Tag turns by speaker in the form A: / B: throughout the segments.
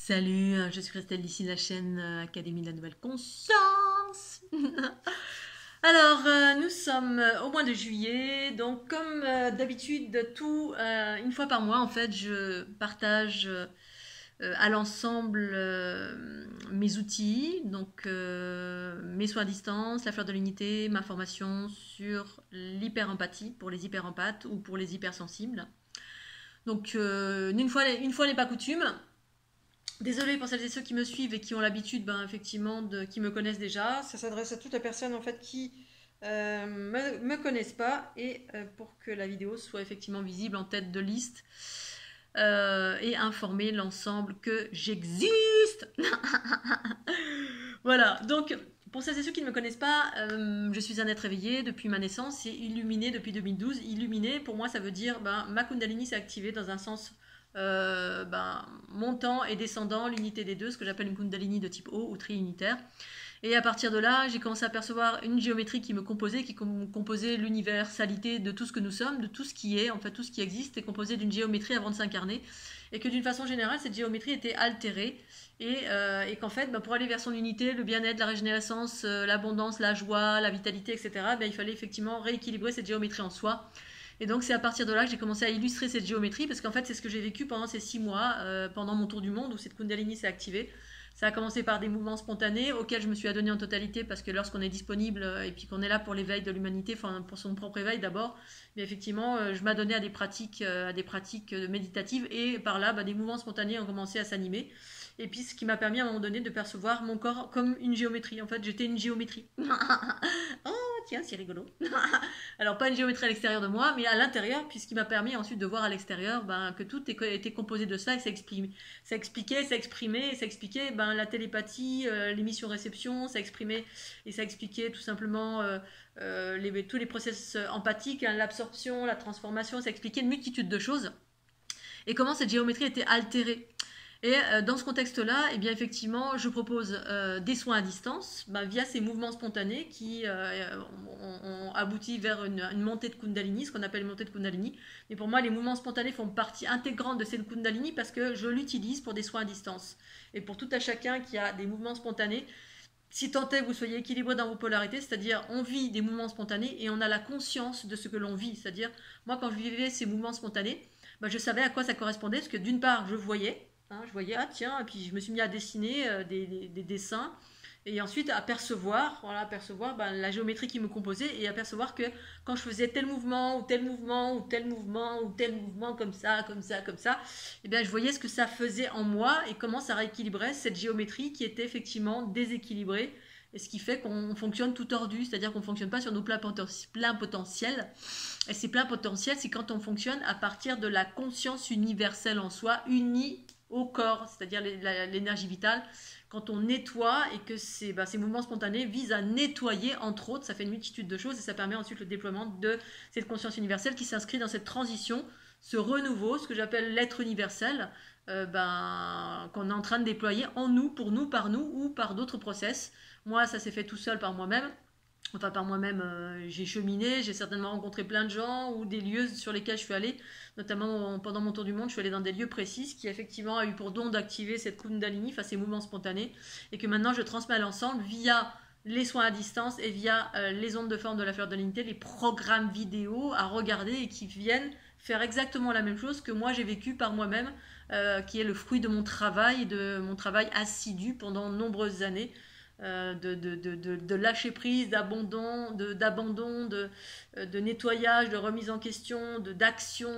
A: Salut, je suis Christelle d'ici la chaîne Académie de la Nouvelle Conscience. Alors, nous sommes au mois de juillet, donc comme d'habitude, une fois par mois, en fait, je partage à l'ensemble mes outils, donc mes soins à distance, la fleur de l'unité, ma formation sur l'hyper-empathie pour les hyper-empathes ou pour les hypersensibles. Donc, une fois n'est pas coutume. Désolée pour celles et ceux qui me suivent et qui ont l'habitude, effectivement, qui me connaissent déjà. Ça s'adresse à toutes les personnes en fait qui me connaissent pas et pour que la vidéo soit effectivement visible en tête de liste et informer l'ensemble que j'existe. Voilà, donc pour celles et ceux qui ne me connaissent pas, je suis un être éveillé depuis ma naissance et illuminé depuis 2012. Illuminé, pour moi, ça veut dire ma Kundalini s'est activée dans un sens montant et descendant, l'unité des deux, ce que j'appelle une Kundalini de type O ou triunitaire. Et à partir de là, j'ai commencé à percevoir une géométrie qui me composait, qui composait l'universalité de tout ce que nous sommes, de tout ce qui est, en fait tout ce qui existe, est composé d'une géométrie avant de s'incarner, et que d'une façon générale, cette géométrie était altérée, et qu'en fait, pour aller vers son unité, le bien-être, la régénérescence, l'abondance, la joie, la vitalité, etc., il fallait effectivement rééquilibrer cette géométrie en soi. Et donc c'est à partir de là que j'ai commencé à illustrer cette géométrie, parce qu'en fait c'est ce que j'ai vécu pendant ces 6 mois, pendant mon tour du monde, où cette Kundalini s'est activée. Ça a commencé par des mouvements spontanés auxquels je me suis adonnée en totalité, parce que lorsqu'on est disponible et puis qu'on est là pour l'éveil de l'humanité, enfin pour son propre éveil d'abord, mais effectivement je m'adonnais à des pratiques méditatives, et par là des mouvements spontanés ont commencé à s'animer. Et puis ce qui m'a permis à un moment donné de percevoir mon corps comme une géométrie. En fait j'étais une géométrie. Oh tiens, c'est rigolo. Alors pas une géométrie à l'extérieur de moi, mais à l'intérieur, puisqu'il m'a permis ensuite de voir à l'extérieur que tout était composé de ça, et ça expliquait la télépathie, l'émission-réception, ça exprimait et ça expliquait tout simplement tous les process empathiques, l'absorption, la transformation, ça expliquait une multitude de choses et comment cette géométrie était altérée. Et dans ce contexte-là, effectivement, je propose des soins à distance via ces mouvements spontanés qui ont abouti vers une montée de Kundalini, ce qu'on appelle une montée de Kundalini. Mais pour moi, les mouvements spontanés font partie intégrante de cette Kundalini parce que je l'utilise pour des soins à distance. Et pour tout à chacun qui a des mouvements spontanés, si tant est que vous soyez équilibré dans vos polarités, c'est-à-dire on vit des mouvements spontanés et on a la conscience de ce que l'on vit. C'est-à-dire, moi, quand je vivais ces mouvements spontanés, je savais à quoi ça correspondait, parce que d'une part, je voyais, je voyais, ah tiens, et puis je me suis mis à dessiner des dessins, et ensuite à percevoir, la géométrie qui me composait, et à percevoir que quand je faisais tel mouvement, ou tel mouvement, ou tel mouvement, ou tel mouvement, comme ça, je voyais ce que ça faisait en moi, et comment ça rééquilibrait cette géométrie qui était effectivement déséquilibrée, et ce qui fait qu'on fonctionne tout tordu, c'est-à-dire qu'on ne fonctionne pas sur nos pleins potentiels. Et ces pleins potentiels, c'est quand on fonctionne à partir de la conscience universelle en soi, unie au corps, c'est-à-dire l'énergie vitale, quand on nettoie et que ces mouvements spontanés visent à nettoyer, entre autres, ça fait une multitude de choses et ça permet ensuite le déploiement de cette conscience universelle qui s'inscrit dans cette transition, ce renouveau, ce que j'appelle l'être universel, qu'on est en train de déployer en nous, pour nous, par nous ou par d'autres process. Moi, ça s'est fait tout seul par moi-même. Enfin, par moi-même, j'ai cheminé, j'ai certainement rencontré plein de gens ou des lieux sur lesquels je suis allée, notamment pendant mon tour du monde, je suis allée dans des lieux précis, qui effectivement a eu pour don d'activer cette Kundalini, ces mouvements spontanés, et que maintenant je transmets à l'ensemble via les soins à distance et via les ondes de forme de la fleur de l'unité, les programmes vidéo à regarder et qui viennent faire exactement la même chose que moi j'ai vécu par moi-même, qui est le fruit de mon travail assidu pendant de nombreuses années. De lâcher prise, d'abandon, de nettoyage, de remise en question, d'action,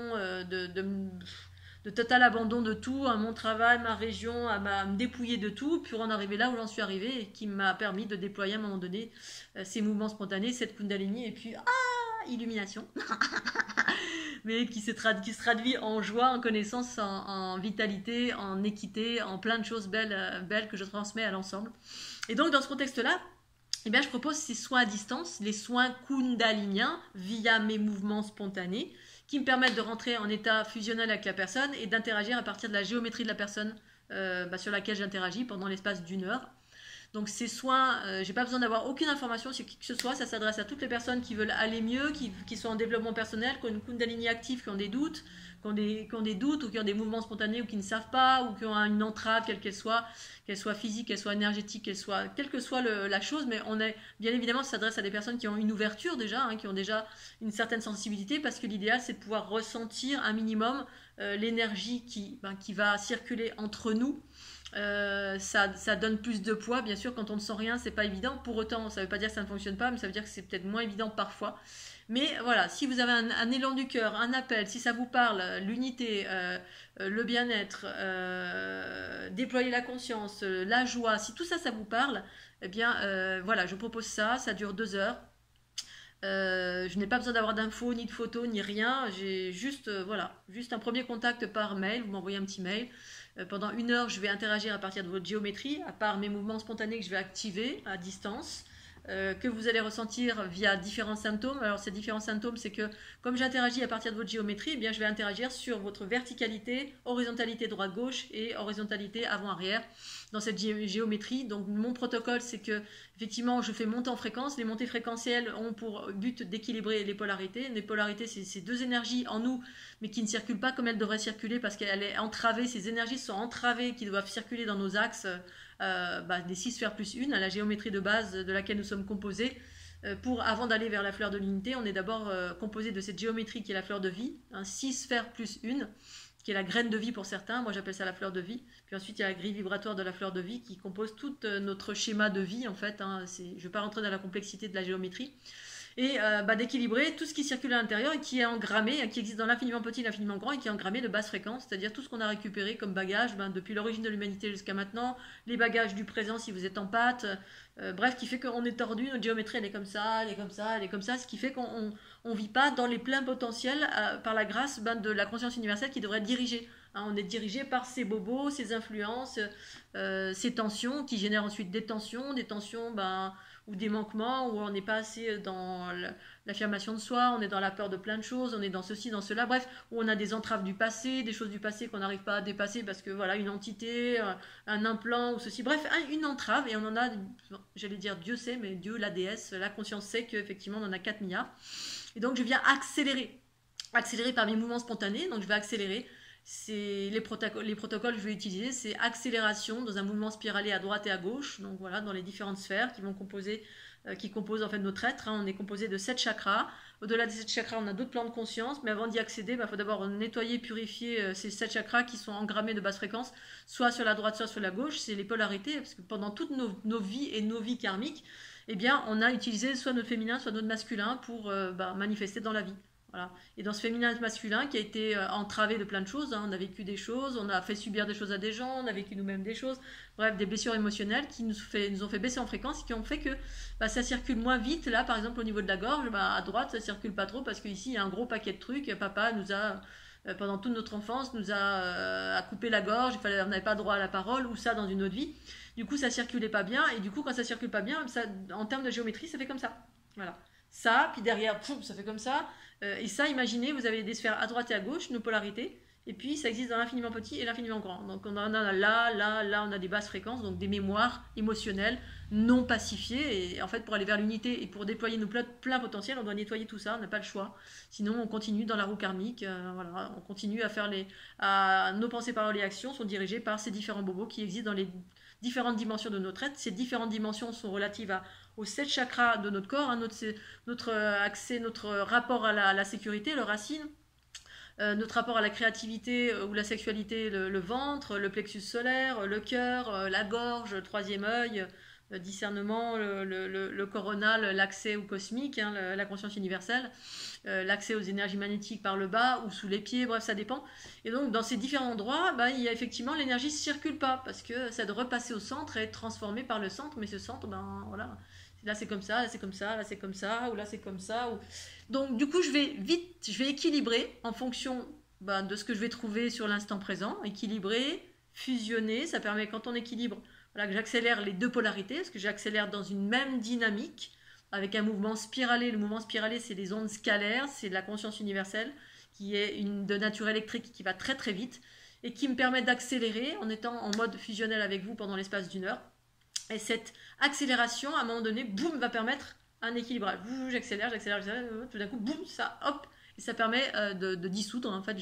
A: de total abandon de tout, à mon travail, ma région, à me dépouiller de tout, pour en arriver là où j'en suis arrivée, et qui m'a permis de déployer à un moment donné ces mouvements spontanés, cette Kundalini, et puis illumination mais qui se traduit en joie, en connaissance, en vitalité, en équité, en plein de choses belles que je transmets à l'ensemble. Et donc dans ce contexte-là, je propose ces soins à distance, les soins kundaliniens, via mes mouvements spontanés, qui me permettent de rentrer en état fusionnel avec la personne et d'interagir à partir de la géométrie de la personne sur laquelle j'interagis pendant l'espace d'1 heure. Donc ces soins, j'ai pas besoin d'avoir aucune information sur qui que ce soit, ça s'adresse à toutes les personnes qui veulent aller mieux, qui sont en développement personnel, qui ont une Kundalini active, qui ont des doutes, qui ont des doutes ou qui ont des mouvements spontanés ou qui ne savent pas ou qui ont une entrave, qu'elle soit physique, qu'elle soit énergétique, quelle que soit la chose, mais on est, bien évidemment, ça s'adresse à des personnes qui ont une ouverture déjà, hein, qui ont déjà une certaine sensibilité, parce que l'idéal, c'est de pouvoir ressentir un minimum l'énergie qui va circuler entre nous. Ça donne plus de poids, bien sûr, quand on ne sent rien, c'est pas évident. Pour autant, ça veut pas dire que ça ne fonctionne pas, mais ça veut dire que c'est peut-être moins évident parfois. Mais voilà, si vous avez un élan du cœur, un appel, si ça vous parle, l'unité, le bien-être, déployer la conscience, la joie, si tout ça, ça vous parle, eh bien, voilà, je propose ça, ça dure 2 heures. Je n'ai pas besoin d'avoir d'infos, ni de photos, ni rien. J'ai juste, voilà, juste un premier contact par mail. Vous m'envoyez un petit mail. Pendant 1 heure, je vais interagir à partir de votre géométrie, à part mes mouvements spontanés que je vais activer à distance, que vous allez ressentir via différents symptômes. Alors ces différents symptômes, c'est que comme j'interagis à partir de votre géométrie, eh bien, je vais interagir sur votre verticalité, horizontalité droite-gauche et horizontalité avant-arrière dans cette géométrie. Donc mon protocole, c'est que effectivement, je fais monter en fréquence. Les montées fréquentielles ont pour but d'équilibrer les polarités. Les polarités, c'est ces deux énergies en nous, mais qui ne circulent pas comme elles devraient circuler parce qu'elle est entravée. Ces énergies sont entravées, qui doivent circuler dans nos axes des 6 sphères plus 1, à la géométrie de base de laquelle nous sommes composés. Avant d'aller vers la fleur de l'unité, on est d'abord composé de cette géométrie qui est la fleur de vie, 6 sphères plus 1, qui est la graine de vie pour certains, moi j'appelle ça la fleur de vie. Puis ensuite il y a la grille vibratoire de la fleur de vie qui compose tout notre schéma de vie en fait. Je ne vais pas rentrer dans la complexité de la géométrie. Et d'équilibrer tout ce qui circule à l'intérieur et qui est engrammé, qui existe dans l'infiniment petit, l'infiniment grand et qui est engrammé de basse fréquence, c'est-à-dire tout ce qu'on a récupéré comme bagage depuis l'origine de l'humanité jusqu'à maintenant, les bagages du présent si vous êtes en pâte, bref, qui fait qu'on est tordu, notre géométrie elle est comme ça, elle est comme ça, elle est comme ça, ce qui fait qu'on ne vit pas dans les pleins potentiels par la grâce de la conscience universelle qui devrait diriger. On est dirigé par ces bobos, ces influences, ces tensions qui génèrent ensuite des tensions ou des manquements, où on n'est pas assez dans l'affirmation de soi, on est dans la peur de plein de choses, on est dans ceci, dans cela, bref, où on a des entraves du passé, des choses du passé qu'on n'arrive pas à dépasser parce que voilà, une entité, un implant ou ceci, bref, une entrave, et on en a, j'allais dire Dieu sait, mais Dieu, la déesse, la conscience sait qu'effectivement on en a 4 milliards. Et donc je viens accélérer par mes mouvements spontanés, donc je vais accélérer. Les protocoles que je vais utiliser, c'est accélération dans un mouvement spiralé à droite et à gauche, donc voilà, dans les différentes sphères qui composent en fait notre être. On est composé de 7 chakras. Au-delà des 7 chakras, on a d'autres plans de conscience, mais avant d'y accéder, il faut d'abord nettoyer, purifier ces 7 chakras qui sont engrammés de basse fréquence, soit sur la droite, soit sur la gauche. C'est les polarités, parce que pendant toutes nos vies et nos vies karmiques, eh bien, on a utilisé soit notre féminin, soit notre masculin pour manifester dans la vie. Voilà. Et dans ce féminin masculin qui a été entravé de plein de choses, on a vécu des choses, on a fait subir des choses à des gens, on a vécu nous-mêmes des choses, bref, des blessures émotionnelles qui nous ont fait baisser en fréquence et qui ont fait que ça circule moins vite. Là, par exemple, au niveau de la gorge, à droite, ça circule pas trop parce qu'ici, il y a un gros paquet de trucs. Papa nous a, pendant toute notre enfance, nous a coupé la gorge, on n'avait pas droit à la parole, ou ça dans une autre vie. Du coup, ça circulait pas bien, et du coup, quand ça circule pas bien, en termes de géométrie, ça fait comme ça. Voilà. Ça, puis derrière, ça fait comme ça. Et ça, imaginez, vous avez des sphères à droite et à gauche, nos polarités, et puis ça existe dans l'infiniment petit et l'infiniment grand. Donc on en a là, on a des basses fréquences, donc des mémoires émotionnelles non pacifiées. Et en fait, pour aller vers l'unité et pour déployer nos pleins potentiels, on doit nettoyer tout ça, on n'a pas le choix. Sinon, on continue dans la roue karmique, voilà, on continue à faire nos pensées, paroles et actions sont dirigées par ces différents bobos qui existent dans les différentes dimensions de notre être. Ces différentes dimensions sont relatives aux 7 chakras de notre corps, notre accès, notre rapport à la sécurité, le racine, notre rapport à la créativité ou la sexualité, le ventre, le plexus solaire, le cœur, la gorge, le troisième œil, le discernement, le coronal, l'accès au cosmique, la conscience universelle, l'accès aux énergies magnétiques par le bas ou sous les pieds, bref, ça dépend. Et donc, dans ces différents endroits, il y a effectivement, l'énergie ne circule pas parce que ça doit repasser au centre et être transformé par le centre, mais ce centre, voilà, là c'est comme ça, là c'est comme ça, là c'est comme ça, ou là c'est comme ça. Donc, du coup, je vais équilibrer en fonction de ce que je vais trouver sur l'instant présent, équilibrer, fusionner, ça permet quand on équilibre, voilà, que j'accélère les deux polarités, parce que j'accélère dans une même dynamique, avec un mouvement spiralé. Le mouvement spiralé, c'est des ondes scalaires, c'est de la conscience universelle, qui est de nature électrique, qui va très très vite, et qui me permet d'accélérer en étant en mode fusionnel avec vous pendant l'espace d'1 heure. Et cette accélération, à un moment donné, boum, va permettre un équilibrage. J'accélère, tout d'un coup, boum, ça, hop, et ça permet de dissoudre. En fait,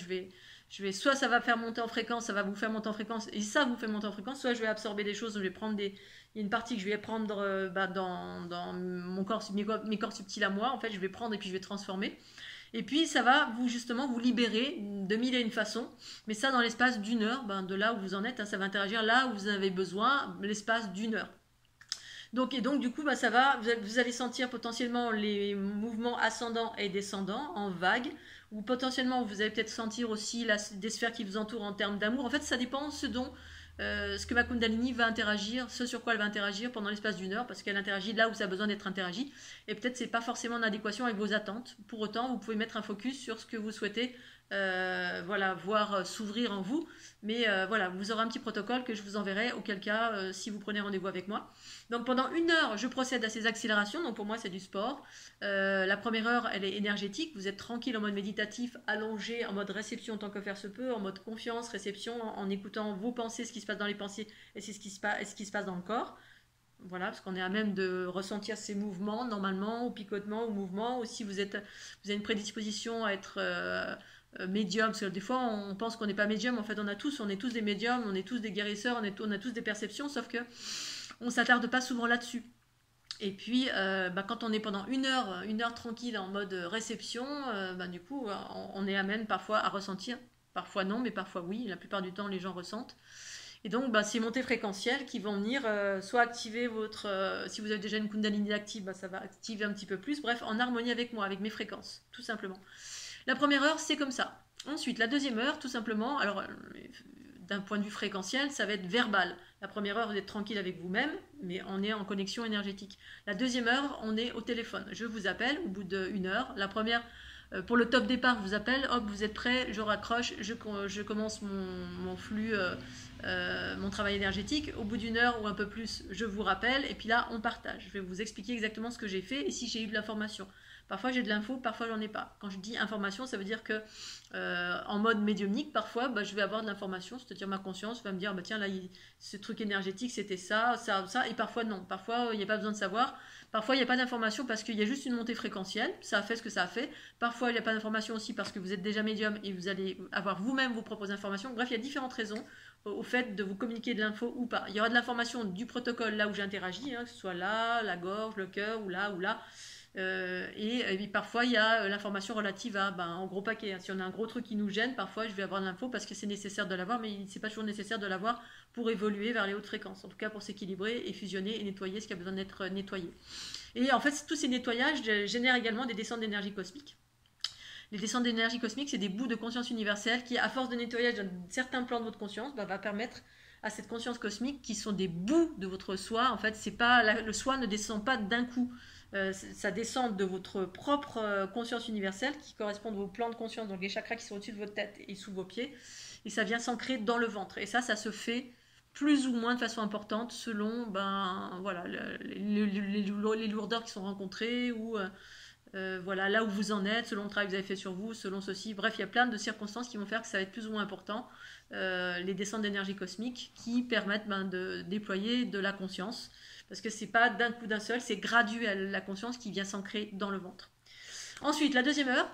A: soit ça va faire monter en fréquence, ça va vous faire monter en fréquence, et ça vous fait monter en fréquence, soit je vais absorber des choses, je vais prendre il y a une partie que je vais prendre dans mon corps, mes corps subtils à moi, en fait, je vais prendre et puis je vais transformer. Et puis ça va justement vous libérer de mille et une façons, mais ça dans l'espace d'une heure, de là où vous en êtes, hein, ça va interagir là où vous en avez besoin, l'espace d'une heure. Donc du coup, ça va, vous allez sentir potentiellement les mouvements ascendants et descendants en vague, ou potentiellement vous allez peut-être sentir aussi des sphères qui vous entourent en termes d'amour. En fait, ça dépend ce que ma Kundalini va interagir, ce sur quoi elle va interagir pendant l'espace d'une heure, parce qu'elle interagit là où ça a besoin d'être interagi. Et peut-être c'est pas forcément en adéquation avec vos attentes. Pour autant, vous pouvez mettre un focus sur ce que vous souhaitez voir s'ouvrir en vous. Mais voilà, vous aurez un petit protocole que je vous enverrai, auquel cas, si vous prenez rendez-vous avec moi. Donc pendant une heure, je procède à ces accélérations. Donc pour moi, c'est du sport. La première heure, elle est énergétique. Vous êtes tranquille en mode méditatif, allongé, en mode réception tant que faire se peut, en mode confiance, réception, en écoutant vos pensées, ce qui se passe dans les pensées et ce qui se passe dans le corps. Voilà, parce qu'on est à même de ressentir ces mouvements, normalement, au picotement, au mouvement. Ou si vous avez une prédisposition à être médium, parce que des fois on pense qu'on n'est pas médium, en fait on est tous des médiums, on est tous des guérisseurs, on a tous des perceptions, sauf que on s'attarde pas souvent là-dessus. Et puis quand on est pendant une heure tranquille en mode réception, du coup on est à même parfois à ressentir, parfois non, mais parfois oui, la plupart du temps les gens ressentent. Et donc, ces montées fréquentielles qui vont venir soit activer si vous avez déjà une Kundalini active, ça va activer un petit peu plus. Bref, en harmonie avec moi, avec mes fréquences, tout simplement. La première heure, c'est comme ça. Ensuite, la deuxième heure, tout simplement, alors d'un point de vue fréquentiel, ça va être verbal. La première heure, vous êtes tranquille avec vous-même, mais on est en connexion énergétique. La deuxième heure, on est au téléphone. Je vous appelle au bout d'une heure. La première, pour le top départ, je vous appelle, hop, vous êtes prêts, je raccroche, je commence mon flux, mon travail énergétique. Au bout d'une heure ou un peu plus, je vous rappelle, et puis là, on partage. Je vais vous expliquer exactement ce que j'ai fait et si j'ai eu de l'information. Parfois j'ai de l'info, parfois j'en ai pas. Quand je dis information, ça veut dire que en mode médiumnique, parfois je vais avoir de l'information, c'est-à-dire ma conscience va me dire tiens là ce truc énergétique c'était ça, et parfois non. Parfois il n'y a pas besoin de savoir. Parfois il n'y a pas d'information parce qu'il y a juste une montée fréquentielle, ça a fait ce que ça a fait. Parfois il n'y a pas d'information aussi parce que vous êtes déjà médium et vous allez avoir vous-même vos propres informations. Bref, il y a différentes raisons au fait de vous communiquer de l'info ou pas. Il y aura de l'information du protocole là où j'interagis, que ce soit là, la gorge, le cœur ou là. Et parfois il y a l'information relative à en gros paquet, hein. Si on a un gros truc qui nous gêne, parfois je vais avoir de l'info parce que c'est nécessaire de l'avoir, mais c'est pas toujours nécessaire de l'avoir pour évoluer vers les hautes fréquences, en tout cas pour s'équilibrer et fusionner et nettoyer ce qui a besoin d'être nettoyé. Et en fait tous ces nettoyages génèrent également des descentes d'énergie cosmique. Les descentes d'énergie cosmique, c'est des bouts de conscience universelle qui, à force de nettoyage d'un certain plan de votre conscience, va permettre à cette conscience cosmique, qui sont des bouts de votre soi, en fait, c'est pas le soi ne descend pas d'un coup. Ça descend de votre propre conscience universelle qui correspond à vos plans de conscience, donc les chakras qui sont au-dessus de votre tête et sous vos pieds, et ça vient s'ancrer dans le ventre. Et ça se fait plus ou moins de façon importante selon les lourdeurs qui sont rencontrées ou là où vous en êtes, selon le travail que vous avez fait sur vous, selon ceci. Bref, il y a plein de circonstances qui vont faire que ça va être plus ou moins important. Les descentes d'énergie cosmique qui permettent de déployer de la conscience. Parce que c'est pas d'un coup d'un seul, c'est graduel, la conscience qui vient s'ancrer dans le ventre. Ensuite, la deuxième heure,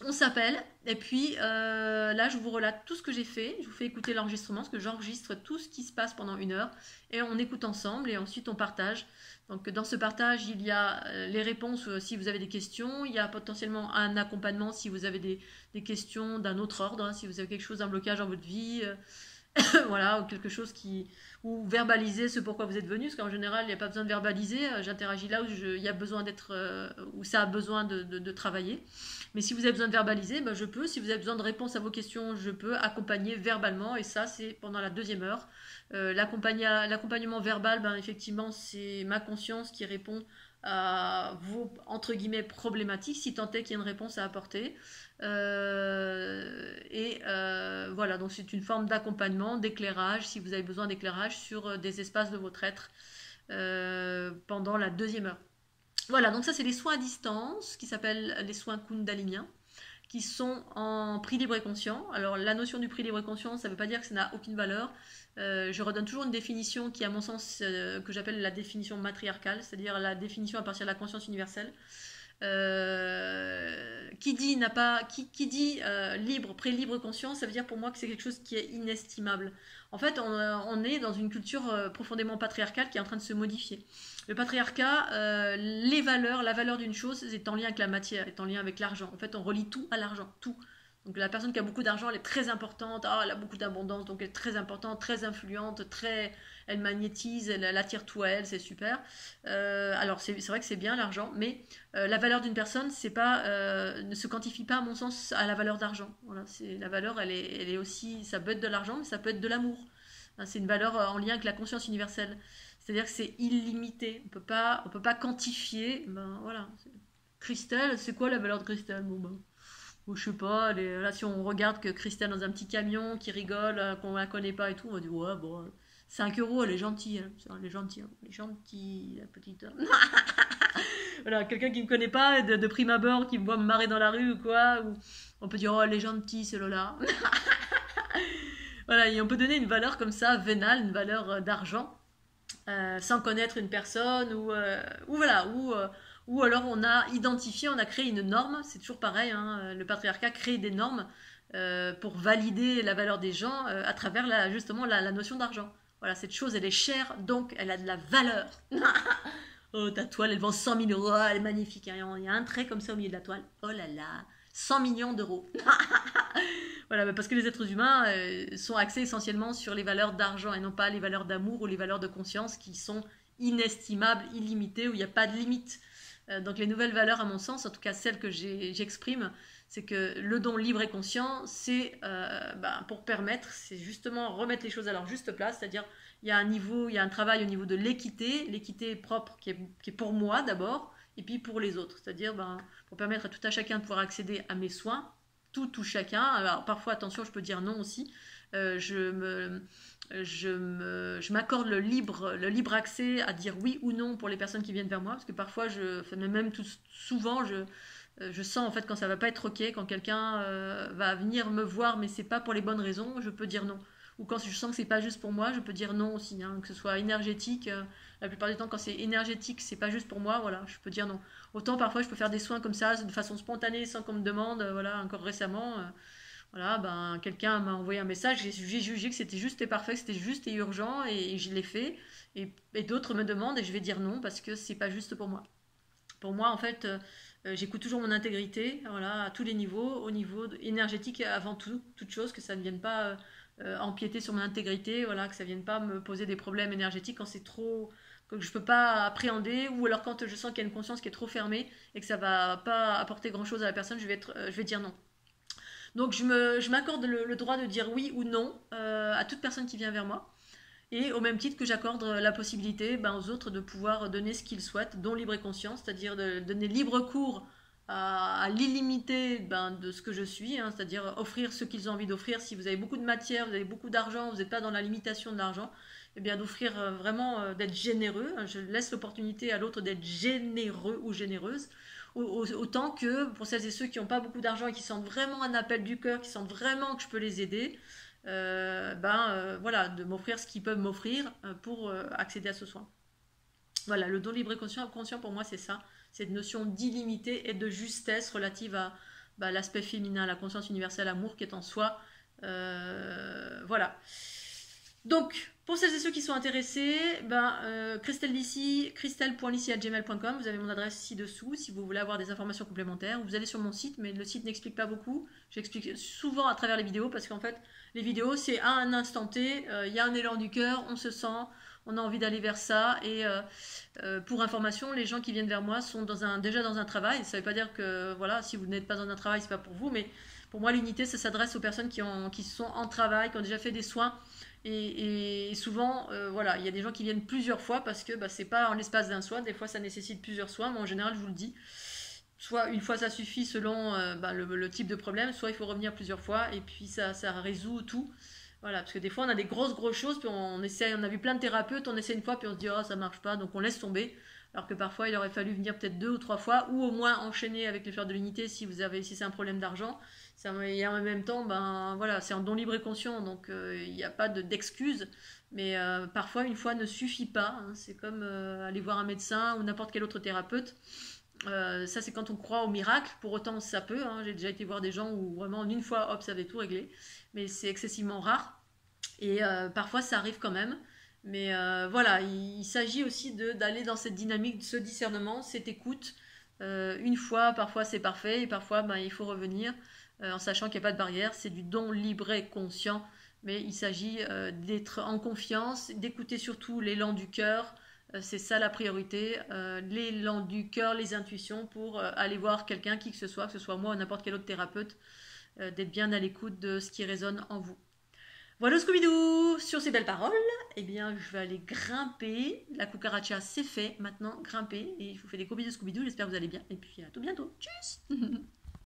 A: on s'appelle, et puis là je vous relate tout ce que j'ai fait, je vous fais écouter l'enregistrement, parce que j'enregistre tout ce qui se passe pendant une heure, et on écoute ensemble, et ensuite on partage. Donc dans ce partage, il y a les réponses si vous avez des questions, il y a potentiellement un accompagnement si vous avez des questions d'un autre ordre, hein, si vous avez quelque chose, un blocage dans votre vie, voilà, ou quelque chose ou verbaliser ce pourquoi vous êtes venu, parce qu'en général il n'y a pas besoin de verbaliser, j'interagis là où il y a besoin d'être, où ça a besoin de travailler. Mais si vous avez besoin de verbaliser, je peux. Si vous avez besoin de réponses à vos questions, je peux accompagner verbalement, et ça c'est pendant la deuxième heure. L'accompagnement verbal, effectivement c'est ma conscience qui répond à vos entre guillemets problématiques, si tant est qu'il y a une réponse à apporter. Voilà, donc c'est une forme d'accompagnement, d'éclairage, si vous avez besoin d'éclairage sur des espaces de votre être pendant la deuxième heure. Voilà, donc ça c'est les soins à distance qui s'appellent les soins kundaliniens, qui sont en prix libre et conscient. Alors la notion du prix libre et conscient, ça ne veut pas dire que ça n'a aucune valeur. Je redonne toujours une définition qui, à mon sens, que j'appelle la définition matriarcale, c'est-à-dire la définition à partir de la conscience universelle. Qui dit libre, pré-libre conscient, ça veut dire pour moi que c'est quelque chose qui est inestimable. En fait, on est dans une culture profondément patriarcale qui est en train de se modifier. Le patriarcat, la valeur d'une chose est en lien avec la matière, est en lien avec l'argent. En fait, on relie tout à l'argent, tout. Donc la personne qui a beaucoup d'argent, elle est très importante, elle a beaucoup d'abondance, donc elle est très importante, très influente, elle magnétise, elle attire tout à elle, c'est super. Alors c'est vrai que c'est bien l'argent, mais la valeur d'une personne, ne se quantifie pas à mon sens à la valeur d'argent. Voilà, la valeur, elle est aussi, ça peut être de l'argent, mais ça peut être de l'amour. C'est une valeur en lien avec la conscience universelle. C'est-à-dire que c'est illimité. On peut pas quantifier. Ben voilà. Christelle, c'est quoi la valeur de Christelle? Bon ben, je sais pas. Là, si on regarde que Christelle dans un petit camion qui rigole, qu'on la connaît pas et tout, on va dire ouais bon, 5 euros, elle est gentille, elle est gentille, la petite. Voilà, quelqu'un qui me connaît pas, de prime abord, qui me voit me marrer dans la rue ou quoi, ou on peut dire oh elle est gentille, c'est Lola. Voilà, et on peut donner une valeur comme ça, vénale, une valeur d'argent. Sans connaître une personne ou alors on a identifié, on a créé une norme, c'est toujours pareil, hein, le patriarcat crée des normes pour valider la valeur des gens à travers justement la notion d'argent. Voilà, cette chose elle est chère, donc elle a de la valeur. Oh, ta toile elle vend 100 000 euros, elle est magnifique, hein, il y a un trait comme ça au milieu de la toile, oh là là, 100 millions d'euros. Voilà, parce que les êtres humains sont axés essentiellement sur les valeurs d'argent et non pas les valeurs d'amour ou les valeurs de conscience qui sont inestimables, illimitées, où il n'y a pas de limite. Donc les nouvelles valeurs, à mon sens, en tout cas celles que j'exprime, c'est que le don libre et conscient, c'est pour permettre, c'est justement remettre les choses à leur juste place, c'est-à-dire il y a un travail au niveau de l'équité propre qui est pour moi d'abord, et puis pour les autres, c'est-à-dire pour permettre à tout à chacun de pouvoir accéder à mes soins, tout chacun. Alors parfois, attention, je peux dire non aussi. Je m'accorde le libre accès à dire oui ou non pour les personnes qui viennent vers moi, parce que parfois, souvent, je sens en fait quand ça va pas être ok, quand quelqu'un va venir me voir, mais c'est pas pour les bonnes raisons, je peux dire non. Ou quand je sens que c'est pas juste pour moi, je peux dire non aussi, hein, que ce soit énergétique. La plupart du temps, quand c'est énergétique, c'est pas juste pour moi, voilà, je peux dire non. Autant parfois, je peux faire des soins comme ça, de façon spontanée, sans qu'on me demande. Voilà, encore récemment, voilà, quelqu'un m'a envoyé un message, j'ai jugé que c'était juste et parfait, que c'était juste et urgent, et je l'ai fait. Et d'autres me demandent, et je vais dire non parce que c'est pas juste pour moi. Pour moi, en fait, j'écoute toujours mon intégrité, voilà, à tous les niveaux, au niveau énergétique avant toute chose, que ça ne vienne pas empiéter sur mon intégrité, voilà, que ça vienne pas me poser des problèmes énergétiques quand c'est trop, que je peux pas appréhender, ou alors quand je sens qu'il y a une conscience qui est trop fermée et que ça va pas apporter grand chose à la personne, je vais dire non. Donc je m'accorde le droit de dire oui ou non à toute personne qui vient vers moi. Et au même titre que j'accorde la possibilité aux autres de pouvoir donner ce qu'ils souhaitent, dont libre et conscience, c'est-à-dire de donner libre cours à l'illimité de ce que je suis, hein, c'est-à-dire offrir ce qu'ils ont envie d'offrir. Si vous avez beaucoup de matière, vous avez beaucoup d'argent, vous n'êtes pas dans la limitation de l'argent, eh bien d'offrir vraiment, d'être généreux. Je laisse l'opportunité à l'autre d'être généreux ou généreuse. Autant que pour celles et ceux qui n'ont pas beaucoup d'argent et qui sentent vraiment un appel du cœur, qui sentent vraiment que je peux les aider, voilà, de m'offrir ce qu'ils peuvent m'offrir pour accéder à ce soin. Voilà, le don libre et conscient pour moi c'est ça, cette notion d'illimité et de justesse relative à l'aspect féminin, la conscience universelle, l'amour qui est en soi. Voilà. Donc, pour celles et ceux qui sont intéressés, christelle.licy@gmail.com, vous avez mon adresse ci-dessous si vous voulez avoir des informations complémentaires. Vous allez sur mon site, mais le site n'explique pas beaucoup. J'explique souvent à travers les vidéos parce qu'en fait, les vidéos, c'est à un instant T, il y a un élan du cœur, on se sent, on a envie d'aller vers ça. Et pour information, les gens qui viennent vers moi sont déjà dans un travail. Ça ne veut pas dire que voilà, si vous n'êtes pas dans un travail, c'est pas pour vous, mais pour moi, l'unité, ça s'adresse aux personnes qui sont en travail, qui ont déjà fait des soins. Et souvent, voilà, il y a des gens qui viennent plusieurs fois parce que c'est pas en l'espace d'un soin. Des fois, ça nécessite plusieurs soins, mais en général, je vous le dis, soit une fois ça suffit selon le type de problème, soit il faut revenir plusieurs fois et puis ça résout tout. Voilà, parce que des fois, on a des grosses choses, puis on a vu plein de thérapeutes, on essaie une fois, puis on se dit, oh, ça marche pas, donc on laisse tomber. alors que parfois il aurait fallu venir peut-être 2 ou 3 fois, ou au moins enchaîner avec les fleurs de l'unité si c'est un problème d'argent. Et en même temps, ben voilà, c'est en don libre et conscient, donc il n'y a pas d'excuse. Mais parfois, une fois ne suffit pas, hein. C'est comme aller voir un médecin ou n'importe quel autre thérapeute. Ça, c'est quand on croit au miracle. Pour autant, ça peut, hein. J'ai déjà été voir des gens où vraiment en une fois, hop, ça avait tout réglé. Mais c'est excessivement rare. Et parfois, ça arrive quand même. Mais voilà, il s'agit aussi d'aller dans cette dynamique, de ce discernement, cette écoute. Une fois, parfois c'est parfait, et parfois ben, il faut revenir en sachant qu'il n'y a pas de barrière. C'est du don libre et conscient, mais il s'agit d'être en confiance, d'écouter surtout l'élan du cœur. C'est ça la priorité, l'élan du cœur, les intuitions pour aller voir quelqu'un, qui que ce soit moi ou n'importe quel autre thérapeute, d'être bien à l'écoute de ce qui résonne en vous. Voilà Scooby-Doo. Sur ces belles paroles, eh bien, je vais aller grimper. La cucaracha, c'est fait. Maintenant, grimper. Et je vous fais des gros bisous Scooby-Doo. J'espère que vous allez bien. Et puis, à tout bientôt. Tchuss